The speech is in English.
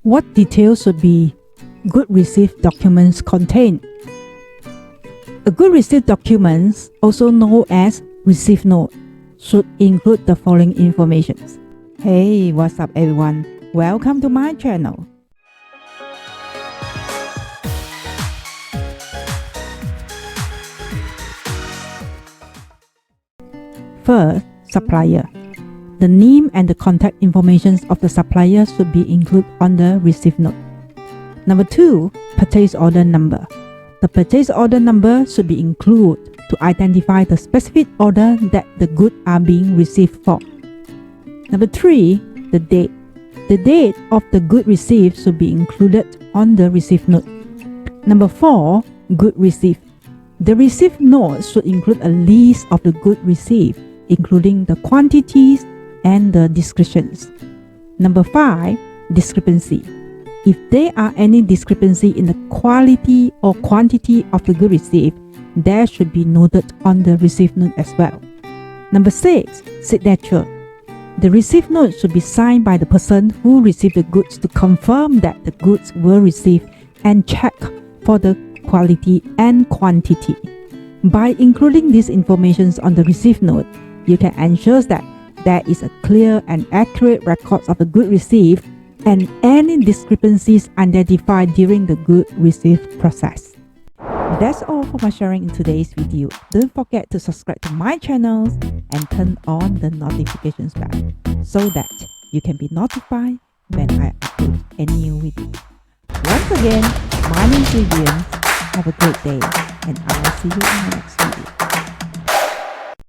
What details should be good received documents contain? A good received documents, also known as receipt note, should include the following information. Hey, what's up everyone? Welcome to my channel. First, supplier. The name and the contact information of the supplier should be included on the receipt note. Number 2, purchase order number. The purchase order number should be included to identify the specific order that the goods are being received for. Number 3, the date. The date of the good received should be included on the receipt note. Number 4, good received. The receipt note should include a list of the good received, including the quantities and the descriptions. Number 5, discrepancy. If there are any discrepancy in the quality or quantity of the good received, that should be noted on the receipt note as well. Number 6, signature. The receipt note should be signed by the person who received the goods to confirm that the goods were received and check for the quality and quantity. By including these information on the receipt note, you can ensure that there is a clear and accurate record of the good received and any discrepancies identified during the good received process. That's all for my sharing in today's video. Don't forget to subscribe to my channel and turn on the notifications bell so that you can be notified when I upload a new video. Once again, my name is Vivienne. Have a great day and I will see you in the next video.